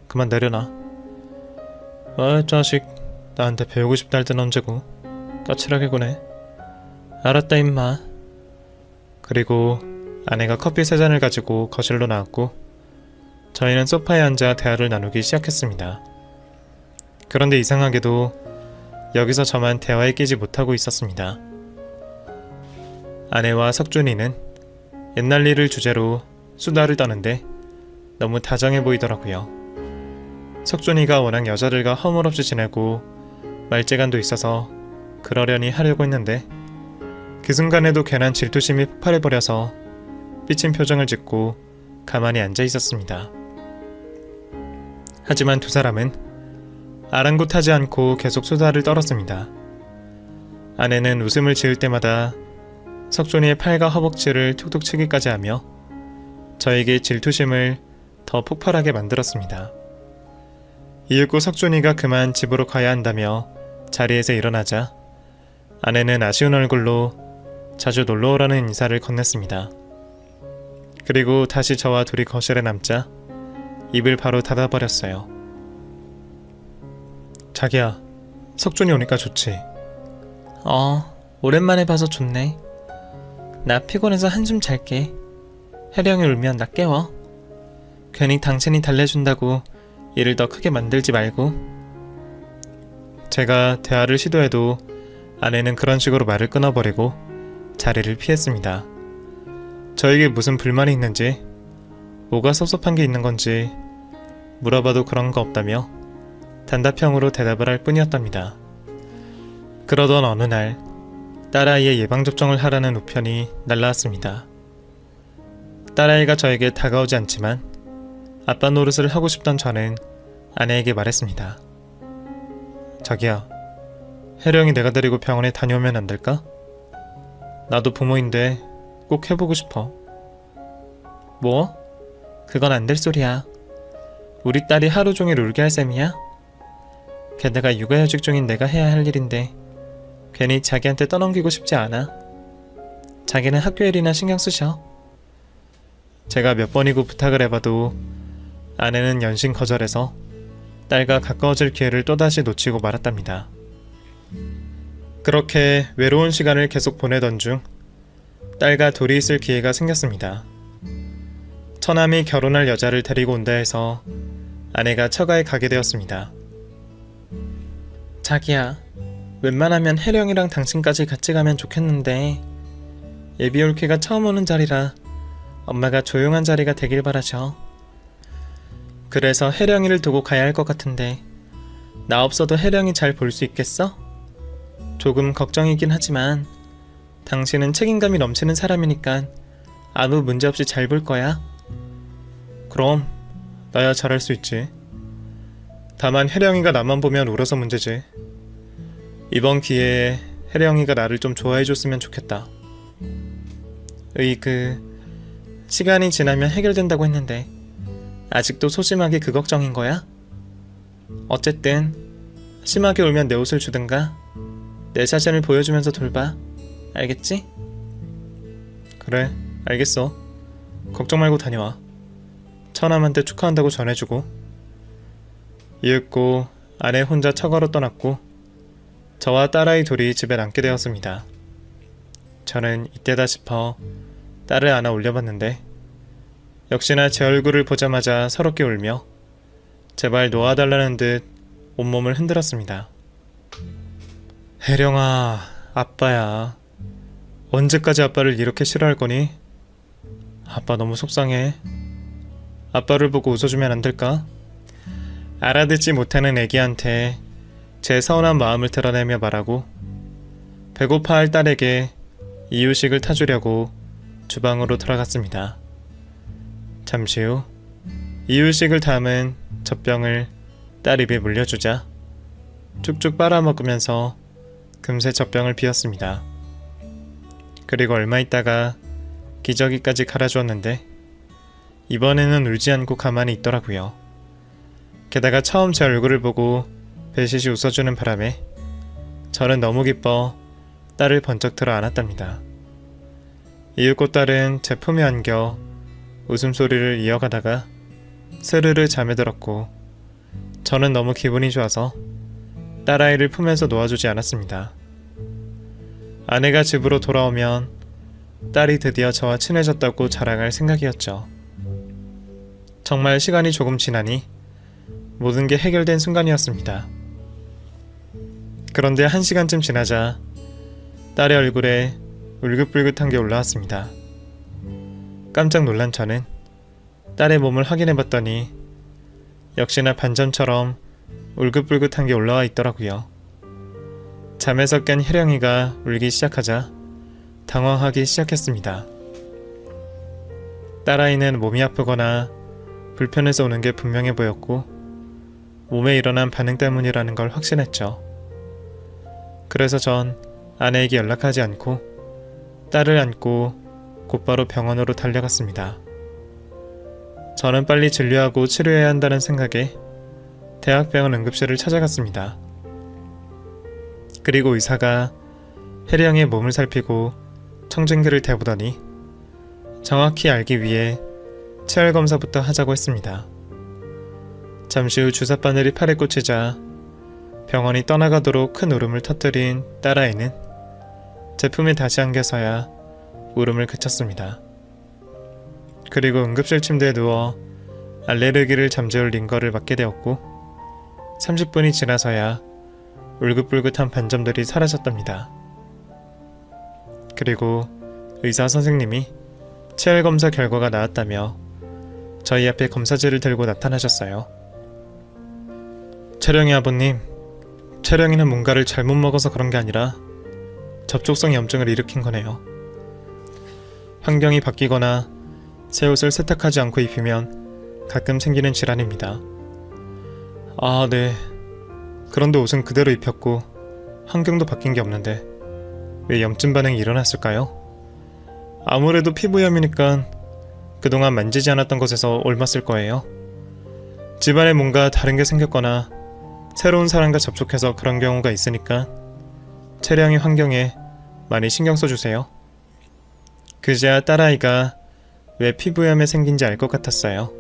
그만 내려놔. 아, 자식. 나한테 배우고 싶다 할 땐 언제고. 까칠하게 구네. 알았다 임마. 그리고 아내가 커피 3잔을 가지고 거실로 나왔고 저희는 소파에 앉아 대화를 나누기 시작했습니다. 그런데 이상하게도 여기서 저만 대화에 끼지 못하고 있었습니다. 아내와 석준이는 옛날 일을 주제로 수다를 떠는데 너무 다정해 보이더라고요. 석준이가 워낙 여자들과 허물없이 지내고 말재간도 있어서 그러려니 하려고 했는데 그 순간에도 괜한 질투심이 폭발해버려서 삐친 표정을 짓고 가만히 앉아 있었습니다. 하지만 두 사람은 아랑곳하지 않고 계속 수다를 떨었습니다. 아내는 웃음을 지을 때마다 석준이의 팔과 허벅지를 툭툭 치기까지 하며 저에게 질투심을 더 폭발하게 만들었습니다. 이윽고 석준이가 그만 집으로 가야 한다며 자리에서 일어나자 아내는 아쉬운 얼굴로 자주 놀러오라는 인사를 건넸습니다. 그리고 다시 저와 둘이 거실에 남자 입을 바로 닫아버렸어요. 자기야, 석준이 오니까 좋지? 오랜만에 봐서 좋네. 나 피곤해서 한숨 잘게. 혜령이 울면 나 깨워. 괜히 당신이 달래준다고 일을 더 크게 만들지 말고. 제가 대화를 시도해도 아내는 그런 식으로 말을 끊어버리고 자리를 피했습니다. 저에게 무슨 불만이 있는지, 뭐가 섭섭한 게 있는 건지 물어봐도 그런 거 없다며 단답형으로 대답을 할 뿐이었답니다. 그러던 어느 날 딸아이의 예방접종을 하라는 우편이 날라왔습니다. 딸아이가 저에게 다가오지 않지만 아빠 노릇을 하고 싶던 저는 아내에게 말했습니다. 자기야, 혜령이 내가 데리고 병원에 다녀오면 안 될까? 나도 부모인데 꼭 해보고 싶어. 뭐? 그건 안 될 소리야. 우리 딸이 하루 종일 울게 할 셈이야? 게다가 육아휴직 중인 내가 해야 할 일인데 괜히 자기한테 떠넘기고 싶지 않아. 자기는 학교 일이나 신경 쓰셔. 제가 몇 번이고 부탁을 해봐도 아내는 연신 거절해서 딸과 가까워질 기회를 또다시 놓치고 말았답니다. 그렇게 외로운 시간을 계속 보내던 중 딸과 둘이 있을 기회가 생겼습니다. 처남이 결혼할 여자를 데리고 온다 해서 아내가 처가에 가게 되었습니다. 자기야, 웬만하면 혜령이랑 당신까지 같이 가면 좋겠는데 예비 올케가 처음 오는 자리라 엄마가 조용한 자리가 되길 바라셔. 그래서 혜령이를 두고 가야 할 것 같은데 나 없어도 혜령이 잘 볼 수 있겠어? 조금 걱정이긴 하지만 당신은 책임감이 넘치는 사람이니까 아무 문제 없이 잘 볼 거야. 그럼 나야 잘할 수 있지. 다만 혜령이가 나만 보면 울어서 문제지. 이번 기회에 혜령이가 나를 좀 좋아해줬으면 좋겠다. 시간이 지나면 해결된다고 했는데 아직도 소심하게 그 걱정인 거야? 어쨌든 심하게 울면 내 옷을 주든가 내 사진을 보여주면서 돌봐. 알겠지? 그래, 알겠어. 걱정 말고 다녀와. 처남한테 축하한다고 전해주고. 이윽고 아내 혼자 처가로 떠났고 저와 딸아이 둘이 집에 남게 되었습니다. 저는 이때다 싶어 딸을 안아 올려봤는데 역시나 제 얼굴을 보자마자 서럽게 울며 제발 놓아달라는 듯 온몸을 흔들었습니다. 혜령아, 아빠야. 언제까지 아빠를 이렇게 싫어할 거니? 아빠 너무 속상해. 아빠를 보고 웃어주면 안 될까? 알아듣지 못하는 애기한테 제 서운한 마음을 드러내며 말하고 배고파할 딸에게 이유식을 타주려고 주방으로 들어갔습니다. 잠시 후 이유식을 담은 젖병을 딸 입에 물려주자 쭉쭉 빨아먹으면서 금세 젖병을 비웠습니다. 그리고 얼마 있다가 기저귀까지 갈아주었는데 이번에는 울지 않고 가만히 있더라고요. 게다가 처음 제 얼굴을 보고 배시시 웃어주는 바람에 저는 너무 기뻐 딸을 번쩍 들어 안았답니다. 이윽고 딸은 제 품에 안겨 웃음소리를 이어가다가 스르르 잠에 들었고 저는 너무 기분이 좋아서 딸아이를 품에서 놓아주지 않았습니다. 아내가 집으로 돌아오면 딸이 드디어 저와 친해졌다고 자랑할 생각이었죠. 정말 시간이 조금 지나니 모든 게 해결된 순간이었습니다. 그런데 1시간쯤 지나자 딸의 얼굴에 울긋불긋한 게 올라왔습니다. 깜짝 놀란 저는 딸의 몸을 확인해봤더니 역시나 반전처럼 울긋불긋한 게 올라와 있더라고요. 잠에서 깬 혜령이가 울기 시작하자 당황하기 시작했습니다. 딸아이는 몸이 아프거나 불편해서 우는 게 분명해 보였고 몸에 일어난 반응 때문이라는 걸 확신했죠. 그래서 전 아내에게 연락하지 않고 딸을 안고 곧바로 병원으로 달려갔습니다. 저는 빨리 진료하고 치료해야 한다는 생각에 대학병원 응급실을 찾아갔습니다. 그리고 의사가 혜령의 몸을 살피고 청진기를 대보더니 정확히 알기 위해 체열 검사부터 하자고 했습니다. 잠시 후 주사바늘이 팔에 꽂히자 병원이 떠나가도록 큰 울음을 터뜨린 딸아이는 제품에 다시 안겨서야 울음을 그쳤습니다. 그리고 응급실 침대에 누워 알레르기를 잠재울 링거를 맞게 되었고 30분이 지나서야 울긋불긋한 반점들이 사라졌답니다. 그리고 의사 선생님이 체열 검사 결과가 나왔다며 저희 앞에 검사지를 들고 나타나셨어요. 채령이 아버님, 채령이는 뭔가를 잘못 먹어서 그런 게 아니라 접촉성 염증을 일으킨 거네요. 환경이 바뀌거나 새 옷을 세탁하지 않고 입히면 가끔 생기는 질환입니다. 아, 네. 그런데 옷은 그대로 입혔고 환경도 바뀐 게 없는데 왜 염증 반응이 일어났을까요? 아무래도 피부염이니까 그동안 만지지 않았던 곳에서 옮았을 거예요. 집안에 뭔가 다른 게 생겼거나 새로운 사람과 접촉해서 그런 경우가 있으니까 채령이 환경에 많이 신경 써주세요. 그제야 딸아이가 왜 피부염에 생긴지 알 것 같았어요.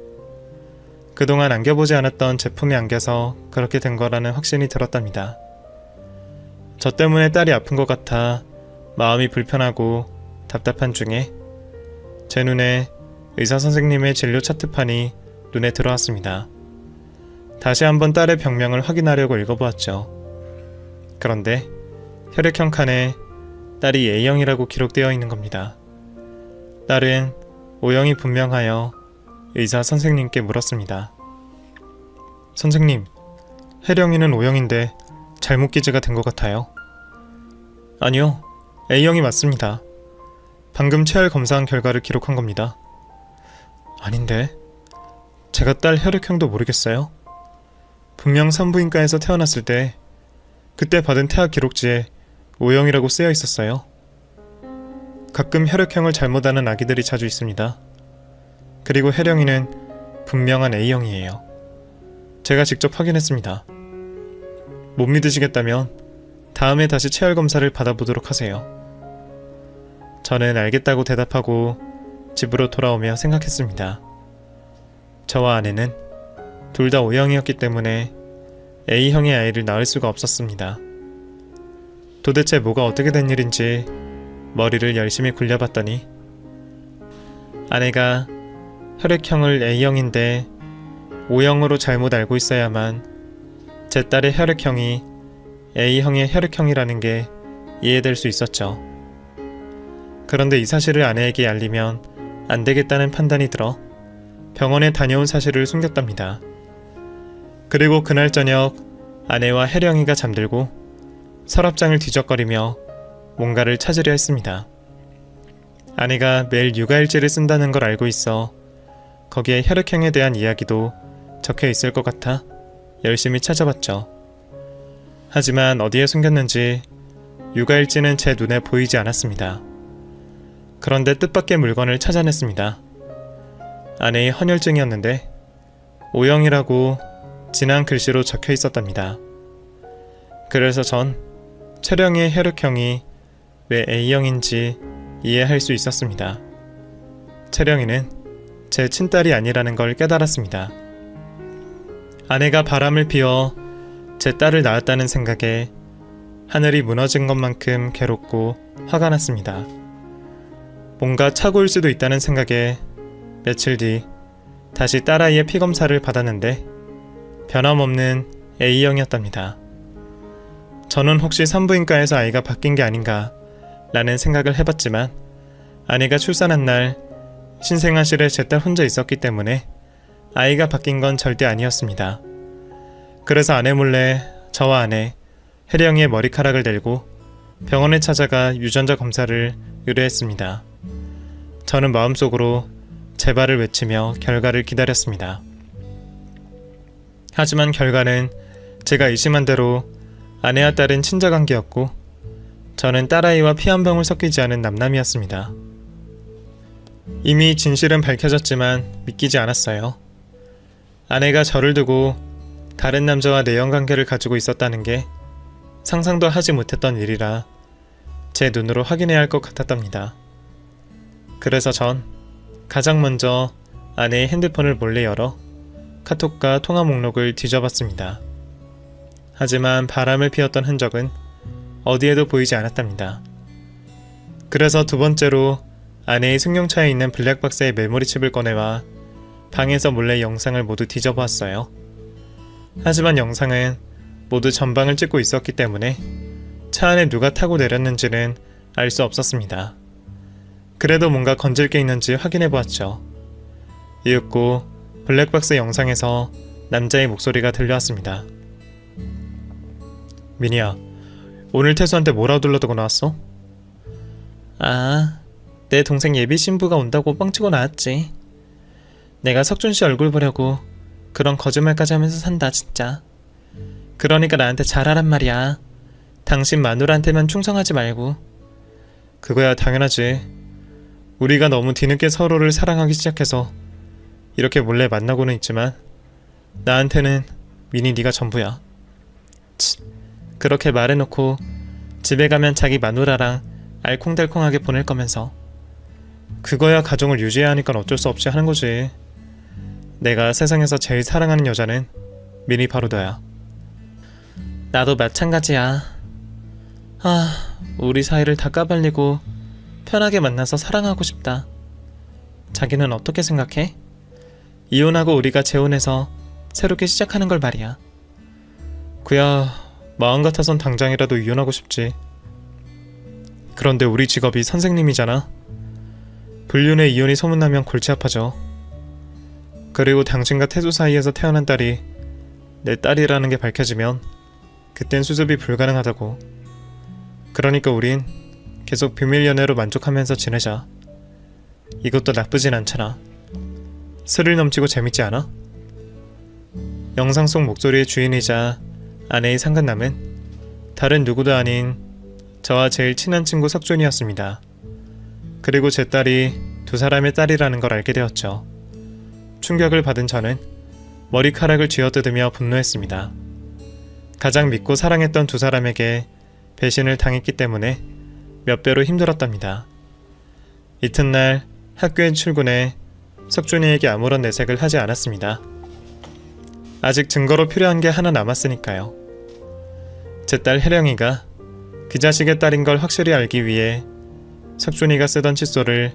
그동안 안겨보지 않았던 제품이 안겨서 그렇게 된 거라는 확신이 들었답니다. 저 때문에 딸이 아픈 것 같아 마음이 불편하고 답답한 중에 제 눈에 의사 선생님의 진료 차트판이 눈에 들어왔습니다. 다시 한번 딸의 병명을 확인하려고 읽어보았죠. 그런데 혈액형 칸에 딸이 A형이라고 기록되어 있는 겁니다. 딸은 O형이 분명하여 의사 선생님께 물었습니다. 선생님, 혜령이는 O형인데 잘못 기재가 된 것 같아요. 아니요, A형이 맞습니다. 방금 체열 검사한 결과를 기록한 겁니다. 아닌데, 제가 딸 혈액형도 모르겠어요? 분명 산부인과에서 태어났을 때 그때 받은 태아 기록지에 O형이라고 쓰여 있었어요. 가끔 혈액형을 잘못하는 아기들이 자주 있습니다. 그리고 혜령이는 분명한 A형이에요. 제가 직접 확인했습니다. 못 믿으시겠다면 다음에 다시 체열 검사를 받아보도록 하세요. 저는 알겠다고 대답하고 집으로 돌아오며 생각했습니다. 저와 아내는 둘 다 O형이었기 때문에 A형의 아이를 낳을 수가 없었습니다. 도대체 뭐가 어떻게 된 일인지 머리를 열심히 굴려봤더니 아내가 혈액형을 A형인데 O형으로 잘못 알고 있어야만 제 딸의 혈액형이 A형의 혈액형이라는 게 이해될 수 있었죠. 그런데 이 사실을 아내에게 알리면 안 되겠다는 판단이 들어 병원에 다녀온 사실을 숨겼답니다. 그리고 그날 저녁 아내와 혜령이가 잠들고 서랍장을 뒤적거리며 뭔가를 찾으려 했습니다. 아내가 매일 육아일지를 쓴다는 걸 알고 있어 거기에 혈액형에 대한 이야기도 적혀 있을 것 같아 열심히 찾아봤죠. 하지만 어디에 숨겼는지 육아일지는 제 눈에 보이지 않았습니다. 그런데 뜻밖의 물건을 찾아냈습니다. 아내의 헌혈증이었는데 O형이라고 진한 글씨로 적혀 있었답니다. 그래서 전 채령이의 혈액형이 왜 A형인지 이해할 수 있었습니다. 채령이는 제 친딸이 아니라는 걸 깨달았습니다. 아내가 바람을 피워 제 딸을 낳았다는 생각에 하늘이 무너진 것만큼 괴롭고 화가 났습니다. 뭔가 착오일 수도 있다는 생각에 며칠 뒤 다시 딸아이의 피검사를 받았는데 변함없는 A형이었답니다. 저는 혹시 산부인과에서 아이가 바뀐 게 아닌가 라는 생각을 해봤지만 아내가 출산한 날 신생아실에 제 딸 혼자 있었기 때문에 아이가 바뀐 건 절대 아니었습니다. 그래서 아내 몰래 저와 아내, 혜령이의 머리카락을 들고 병원에 찾아가 유전자 검사를 의뢰했습니다. 저는 마음속으로 제발을 외치며 결과를 기다렸습니다. 하지만 결과는 제가 의심한 대로 아내와 딸은 친자관계였고 저는 딸아이와 피 한 방울 섞이지 않은 남남이었습니다. 이미 진실은 밝혀졌지만 믿기지 않았어요. 아내가 저를 두고 다른 남자와 내연관계를 가지고 있었다는 게 상상도 하지 못했던 일이라 제 눈으로 확인해야 할 것 같았답니다. 그래서 전 가장 먼저 아내의 핸드폰을 몰래 열어 카톡과 통화 목록을 뒤져봤습니다. 하지만 바람을 피웠던 흔적은 어디에도 보이지 않았답니다. 그래서 두 번째로 아내의 승용차에 있는 블랙박스의 메모리 칩을 꺼내와 방에서 몰래 영상을 모두 뒤져보았어요. 하지만 영상은 모두 전방을 찍고 있었기 때문에 차 안에 누가 타고 내렸는지는 알 수 없었습니다. 그래도 뭔가 건질 게 있는지 확인해보았죠. 이윽고 블랙박스 영상에서 남자의 목소리가 들려왔습니다. 민희야, 오늘 태수한테 뭐라고 둘러두고 나왔어? 아, 내 동생 예비 신부가 온다고 뻥치고 나왔지. 내가 석준씨 얼굴 보려고 그런 거짓말까지 하면서 산다 진짜. 그러니까 나한테 잘하란 말이야. 당신 마누라한테만 충성하지 말고. 그거야 당연하지. 우리가 너무 뒤늦게 서로를 사랑하기 시작해서 이렇게 몰래 만나고는 있지만 나한테는 민희 네가 전부야. 치, 그렇게 말해놓고 집에 가면 자기 마누라랑 알콩달콩하게 보낼 거면서. 그거야 가정을 유지해야 하니까 어쩔 수 없이 하는 거지. 내가 세상에서 제일 사랑하는 여자는 민희 바로 너야. 나도 마찬가지야. 우리 사이를 다 까발리고 편하게 만나서 사랑하고 싶다. 자기는 어떻게 생각해? 이혼하고 우리가 재혼해서 새롭게 시작하는 걸 말이야. 그야 마음 같아선 당장이라도 이혼하고 싶지. 그런데 우리 직업이 선생님이잖아. 불륜의 이혼이 소문나면 골치 아파져. 그리고 당신과 태수 사이에서 태어난 딸이 내 딸이라는 게 밝혀지면 그땐 수습이 불가능하다고. 그러니까 우린 계속 비밀 연애로 만족하면서 지내자. 이것도 나쁘진 않잖아. 스릴 넘치고 재밌지 않아? 영상 속 목소리의 주인이자 아내의 상간남은 다른 누구도 아닌 저와 제일 친한 친구 석준이었습니다. 그리고 제 딸이 두 사람의 딸이라는 걸 알게 되었죠. 충격을 받은 저는 머리카락을 쥐어뜯으며 분노했습니다. 가장 믿고 사랑했던 두 사람에게 배신을 당했기 때문에 몇 배로 힘들었답니다. 이튿날 학교에 출근해 석준이에게 아무런 내색을 하지 않았습니다. 아직 증거로 필요한 게 하나 남았으니까요. 제 딸 혜령이가 그 자식의 딸인 걸 확실히 알기 위해 석준이가 쓰던 칫솔을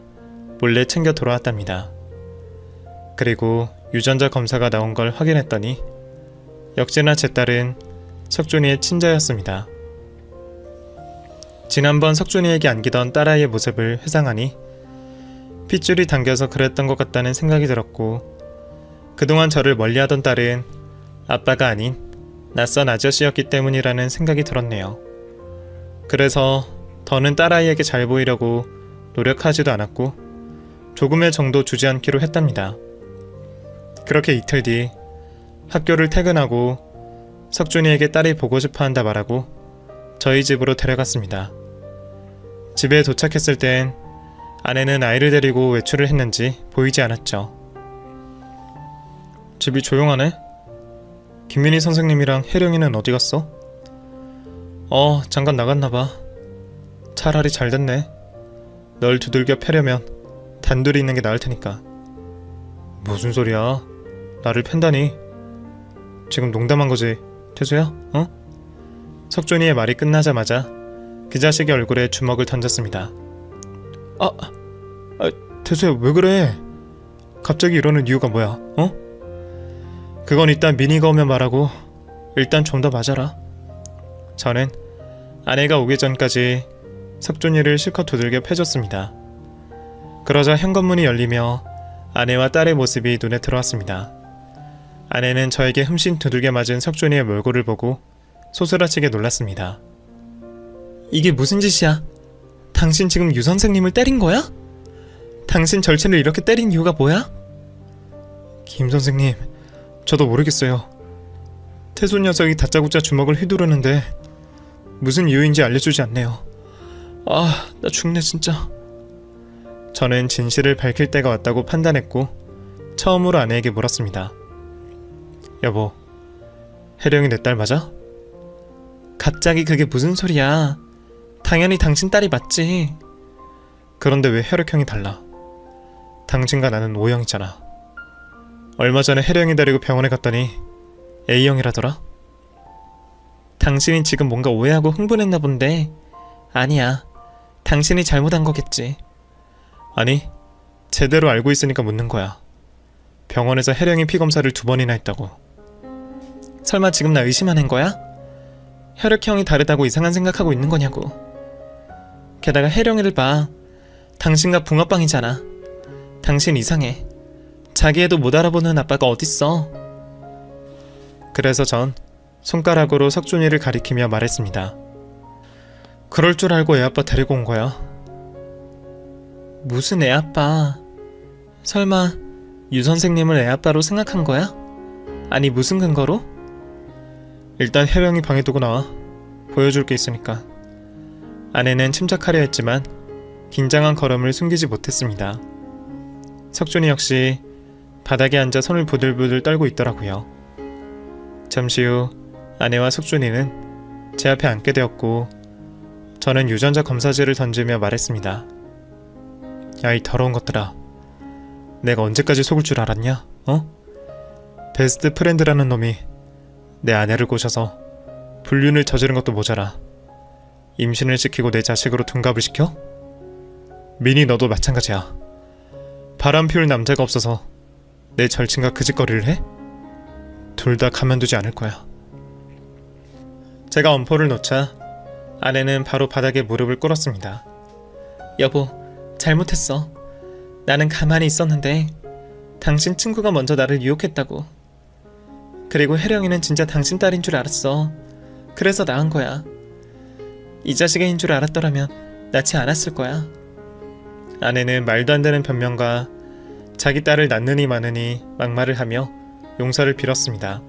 몰래 챙겨 돌아왔답니다. 그리고 유전자 검사가 나온 걸 확인했더니 역시나 제 딸은 석준이의 친자였습니다. 지난번 석준이에게 안기던 딸아이의 모습을 회상하니 핏줄이 당겨서 그랬던 것 같다는 생각이 들었고, 그동안 저를 멀리하던 딸은 아빠가 아닌 낯선 아저씨였기 때문이라는 생각이 들었네요. 그래서 더는 딸아이에게 잘 보이려고 노력하지도 않았고 조금의 정도 주지 않기로 했답니다. 그렇게 이틀 뒤 학교를 퇴근하고 석준이에게 딸이 보고 싶어 한다 말하고 저희 집으로 데려갔습니다. 집에 도착했을 땐 아내는 아이를 데리고 외출을 했는지 보이지 않았죠. 집이 조용하네? 김민희 선생님이랑 혜령이는 어디 갔어? 잠깐 나갔나봐. 차라리 잘 됐네. 널 두들겨 패려면 단둘이 있는 게 나을 테니까. 무슨 소리야? 나를 팬다니? 지금 농담한 거지, 태수야? 어? 석준이의 말이 끝나자마자 그 자식의 얼굴에 주먹을 던졌습니다. 태수야 왜 그래? 갑자기 이러는 이유가 뭐야? 어? 그건 이따 미니가 오면 말하고 일단 좀 더 맞아라. 저는 아내가 오기 전까지 석준이를 실컷 두들겨 패줬습니다. 그러자 현관문이 열리며 아내와 딸의 모습이 눈에 들어왔습니다. 아내는 저에게 흠씬 두들겨 맞은 석준이의 몰골을 보고 소스라치게 놀랐습니다. 이게 무슨 짓이야? 당신 지금 유 선생님을 때린 거야? 당신 절친을 이렇게 때린 이유가 뭐야? 김 선생님, 저도 모르겠어요. 태수 녀석이 다짜고짜 주먹을 휘두르는데 무슨 이유인지 알려주지 않네요. 나 죽네 진짜. 저는 진실을 밝힐 때가 왔다고 판단했고 처음으로 아내에게 물었습니다. 여보, 혜령이 내 딸 맞아? 갑자기 그게 무슨 소리야. 당연히 당신 딸이 맞지. 그런데 왜 혈액형이 달라? 당신과 나는 O형이잖아. 얼마 전에 혜령이 데리고 병원에 갔더니 A형이라더라. 당신이 지금 뭔가 오해하고 흥분했나 본데 아니야. 당신이 잘못한 거겠지. 아니, 제대로 알고 있으니까 묻는 거야. 병원에서 혜령이 피검사를 2번이나 했다고. 설마 지금 나 의심하는 거야? 혈액형이 다르다고 이상한 생각하고 있는 거냐고. 게다가 혜령이를 봐. 당신과 붕어빵이잖아. 당신 이상해. 자기 애도 못 알아보는 아빠가 어딨어. 그래서 전 손가락으로 석준이를 가리키며 말했습니다. 그럴 줄 알고 애아빠 데리고 온 거야. 무슨 애아빠? 설마 유 선생님을 애아빠로 생각한 거야? 아니 무슨 근거로? 일단 혜령이 방에 두고 나와. 보여줄 게 있으니까. 아내는 침착하려 했지만 긴장한 걸음을 숨기지 못했습니다. 석준이 역시 바닥에 앉아 손을 부들부들 떨고 있더라고요. 잠시 후 아내와 석준이는 제 앞에 앉게 되었고 저는 유전자 검사지를 던지며 말했습니다. 야, 이 더러운 것들아. 내가 언제까지 속을 줄 알았냐? 베스트 프렌드라는 놈이 내 아내를 꼬셔서 불륜을 저지른 것도 모자라 임신을 시키고 내 자식으로 둔갑을 시켜? 민희 너도 마찬가지야. 바람 피울 남자가 없어서 내 절친과 그 짓거리를 해? 둘 다 가만두지 않을 거야. 제가 엄포를 놓자 아내는 바로 바닥에 무릎을 꿇었습니다. 여보, 잘못했어. 나는 가만히 있었는데 당신 친구가 먼저 나를 유혹했다고. 그리고 혜령이는 진짜 당신 딸인 줄 알았어. 그래서 낳은 거야. 이 자식의 줄 알았더라면 낳지 않았을 거야. 아내는 말도 안 되는 변명과 자기 딸을 낳느니 마느니 막말을 하며 용서를 빌었습니다.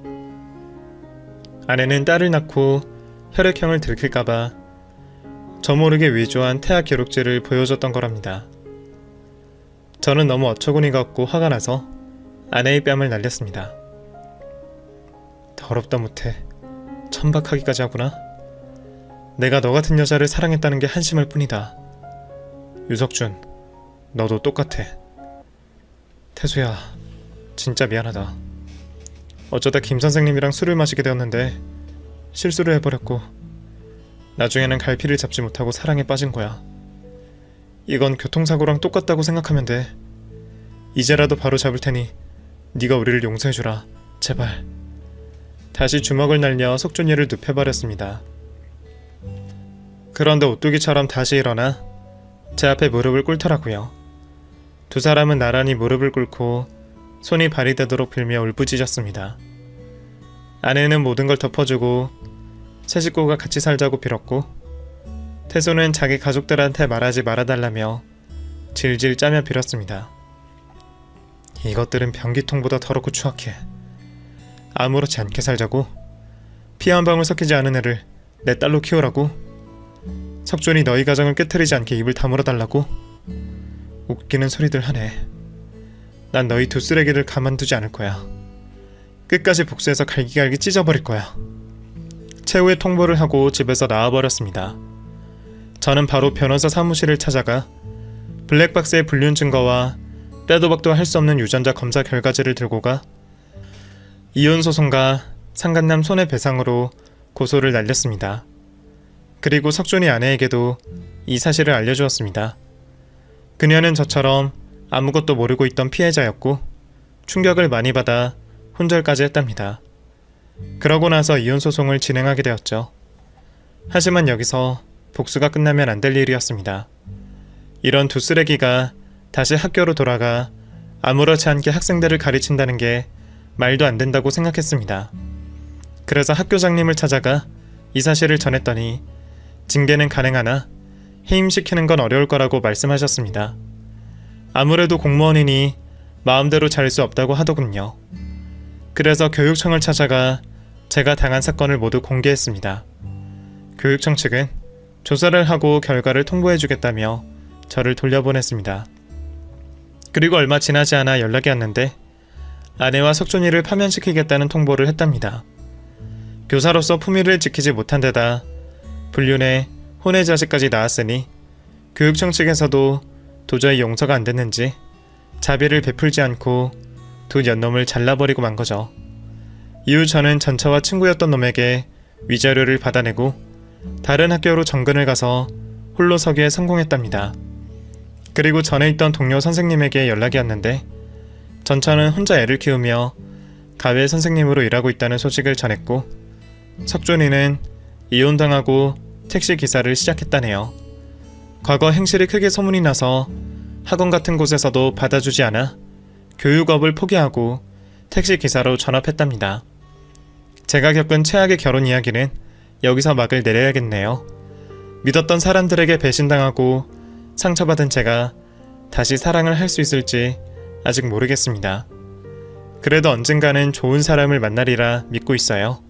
아내는 딸을 낳고 혈액형을 들킬까봐 저 모르게 위조한 태아 기록지를 보여줬던 거랍니다. 저는 너무 어처구니가 없고 화가 나서 아내의 뺨을 날렸습니다. 더럽다 못해 천박하기까지 하구나. 내가 너 같은 여자를 사랑했다는 게 한심할 뿐이다. 유석준, 너도 똑같아. 태수야, 진짜 미안하다. 어쩌다 김 선생님이랑 술을 마시게 되었는데 실수를 해버렸고 나중에는 갈피를 잡지 못하고 사랑에 빠진 거야. 이건 교통사고랑 똑같다고 생각하면 돼. 이제라도 바로 잡을 테니 네가 우리를 용서해주라. 제발. 다시 주먹을 날려 석준이를 눕혀버렸습니다. 그런데 오뚜기처럼 다시 일어나 제 앞에 무릎을 꿇더라고요. 두 사람은 나란히 무릎을 꿇고 손이 발이 되도록 빌며 울부짖었습니다. 아내는 모든 걸 덮어주고 새 식구가 같이 살자고 빌었고 태수는 자기 가족들한테 말하지 말아달라며 질질 짜며 빌었습니다. 이것들은 변기통보다 더럽고 추악해. 아무렇지 않게 살자고? 피 한 방울 섞이지 않은 애를 내 딸로 키우라고? 석준이 너희 가정을 깨트리지 않게 입을 다물어 달라고? 웃기는 소리들 하네. 난 너희 두 쓰레기를 가만두지 않을 거야. 끝까지 복수해서 갈기갈기 찢어버릴 거야. 최후의 통보를 하고 집에서 나와버렸습니다. 저는 바로 변호사 사무실을 찾아가 블랙박스의 불륜 증거와 빼도 박도 할 수 없는 유전자 검사 결과지를 들고 가 이혼 소송과 상간남 손해배상으로 고소를 날렸습니다. 그리고 석준이 아내에게도 이 사실을 알려주었습니다. 그녀는 저처럼 아무것도 모르고 있던 피해자였고 충격을 많이 받아 혼절까지 했답니다. 그러고 나서 이혼소송을 진행하게 되었죠. 하지만 여기서 복수가 끝나면 안 될 일이었습니다. 이런 두 쓰레기가 다시 학교로 돌아가 아무렇지 않게 학생들을 가르친다는 게 말도 안 된다고 생각했습니다. 그래서 학교장님을 찾아가 이 사실을 전했더니 징계는 가능하나 해임시키는 건 어려울 거라고 말씀하셨습니다. 아무래도 공무원이니 마음대로 잘 수 없다고 하더군요. 그래서 교육청을 찾아가 제가 당한 사건을 모두 공개했습니다. 교육청 측은 조사를 하고 결과를 통보해주겠다며 저를 돌려보냈습니다. 그리고 얼마 지나지 않아 연락이 왔는데 아내와 석준이를 파면시키겠다는 통보를 했답니다. 교사로서 품위를 지키지 못한 데다 불륜에 혼외 자식까지 낳았으니 교육청 측에서도 도저히 용서가 안 됐는지 자비를 베풀지 않고 두 년놈을 잘라버리고 만 거죠. 이후 저는 전처와 친구였던 놈에게 위자료를 받아내고 다른 학교로 정근을 가서 홀로 서기에 성공했답니다. 그리고 전에 있던 동료 선생님에게 연락이 왔는데 전처는 혼자 애를 키우며 가외 선생님으로 일하고 있다는 소식을 전했고 석준이는 이혼당하고 택시기사를 시작했다네요. 과거 행실이 크게 소문이 나서 학원 같은 곳에서도 받아주지 않아 교육업을 포기하고 택시기사로 전업했답니다. 제가 겪은 최악의 결혼 이야기는 여기서 막을 내려야겠네요. 믿었던 사람들에게 배신당하고 상처받은 제가 다시 사랑을 할 수 있을지 아직 모르겠습니다. 그래도 언젠가는 좋은 사람을 만나리라 믿고 있어요.